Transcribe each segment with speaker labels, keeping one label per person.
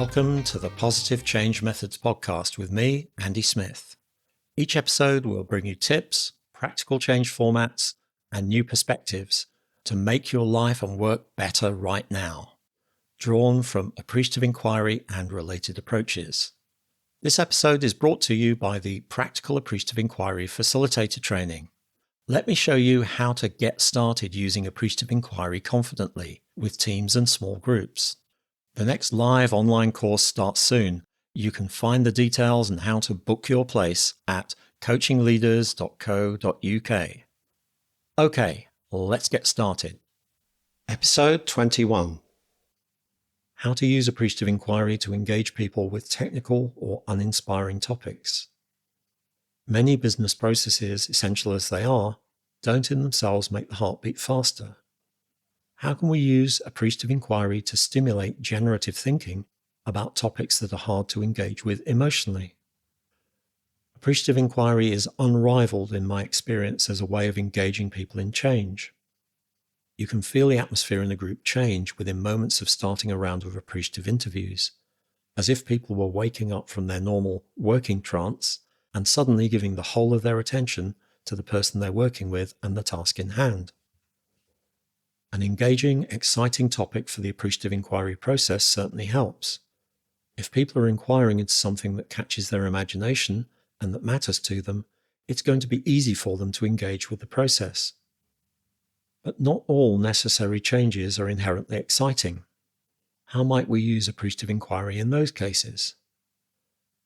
Speaker 1: Welcome to the Positive Change Methods podcast with me, Andy Smith. Each episode will bring you tips, practical change formats, and new perspectives to make your life and work better right now, drawn from Appreciative Inquiry and related approaches. This episode is brought to you by the Practical Appreciative Inquiry Facilitator Training. Let me show you how to get started using Appreciative Inquiry confidently with teams and small groups. The next live online course starts soon. You can find the details and how to book your place at coachingleaders.co.uk. Okay, let's get started. Episode 21. How to use Appreciative Inquiry to engage people with technical or uninspiring topics. Many business processes, essential as they are, don't in themselves make the heart beat faster. How can we use Appreciative Inquiry to stimulate generative thinking about topics that are hard to engage with emotionally? Appreciative Inquiry is unrivaled in my experience as a way of engaging people in change. You can feel the atmosphere in a group change within moments of starting a round of appreciative interviews, as if people were waking up from their normal working trance and suddenly giving the whole of their attention to the person they're working with and the task in hand. An engaging, exciting topic for the Appreciative Inquiry process certainly helps. If people are inquiring into something that catches their imagination and that matters to them, it's going to be easy for them to engage with the process. But not all necessary changes are inherently exciting. How might we use Appreciative Inquiry in those cases?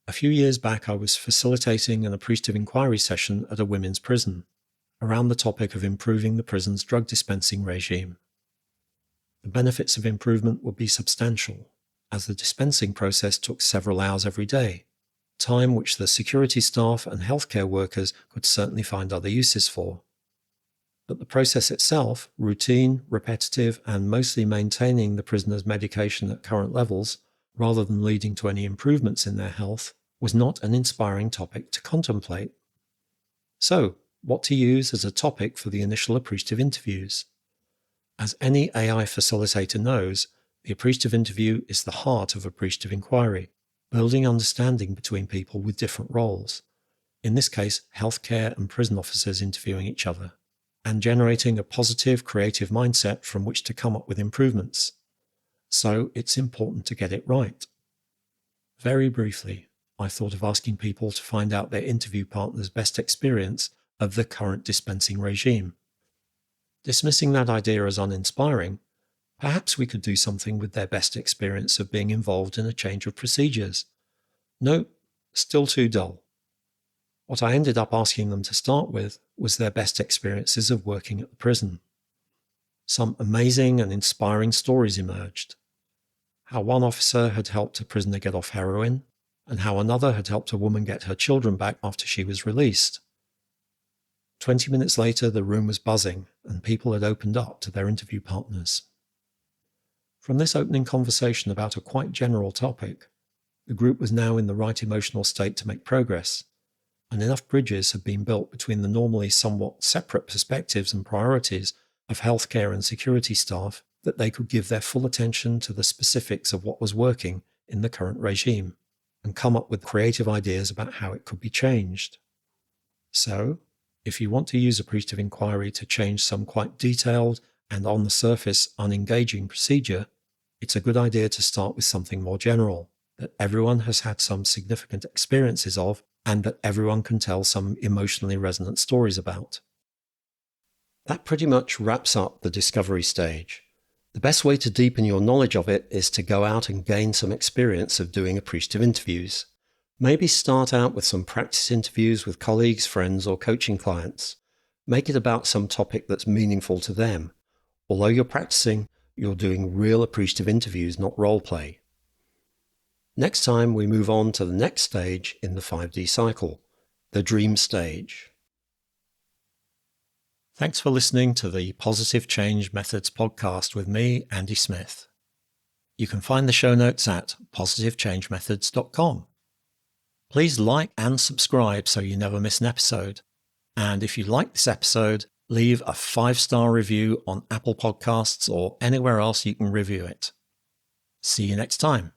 Speaker 1: A few years back, I was facilitating an Appreciative Inquiry session at a women's prison around the topic of improving the prison's drug dispensing regime. The benefits of improvement would be substantial, as the dispensing process took several hours every day, time which the security staff and healthcare workers could certainly find other uses for. But the process itself, routine, repetitive, and mostly maintaining the prisoner's medication at current levels, rather than leading to any improvements in their health, was not an inspiring topic to contemplate. So, what to use as a topic for the initial appreciative interviews? As any AI facilitator knows, the appreciative interview is the heart of Appreciative Inquiry, building understanding between people with different roles, in this case healthcare and prison officers interviewing each other, and generating a positive, creative mindset from which to come up with improvements. So it's important to get it right. Very briefly, I thought of asking people to find out their interview partner's best experience of the current dispensing regime. Dismissing that idea as uninspiring, perhaps we could do something with their best experience of being involved in a change of procedures. No, still too dull. What I ended up asking them to start with was their best experiences of working at the prison. Some amazing and inspiring stories emerged. How one officer had helped a prisoner get off heroin, and how another had helped a woman get her children back after she was released. 20 minutes later, the room was buzzing, and people had opened up to their interview partners. From this opening conversation about a quite general topic, the group was now in the right emotional state to make progress, and enough bridges had been built between the normally somewhat separate perspectives and priorities of healthcare and security staff that they could give their full attention to the specifics of what was working in the current regime, and come up with creative ideas about how it could be changed. So, if you want to use Appreciative Inquiry to change some quite detailed and on the surface unengaging procedure, it's a good idea to start with something more general, that everyone has had some significant experiences of and that everyone can tell some emotionally resonant stories about. That pretty much wraps up the discovery stage. The best way to deepen your knowledge of it is to go out and gain some experience of doing appreciative interviews. Maybe start out with some practice interviews with colleagues, friends, or coaching clients. Make it about some topic that's meaningful to them. Although you're practicing, you're doing real appreciative interviews, not role play. Next time, we move on to the next stage in the 5D cycle, the dream stage. Thanks for listening to the Positive Change Methods podcast with me, Andy Smith. You can find the show notes at positivechangemethods.com. Please like and subscribe so you never miss an episode. And if you like this episode, leave a 5-star review on Apple Podcasts or anywhere else you can review it. See you next time.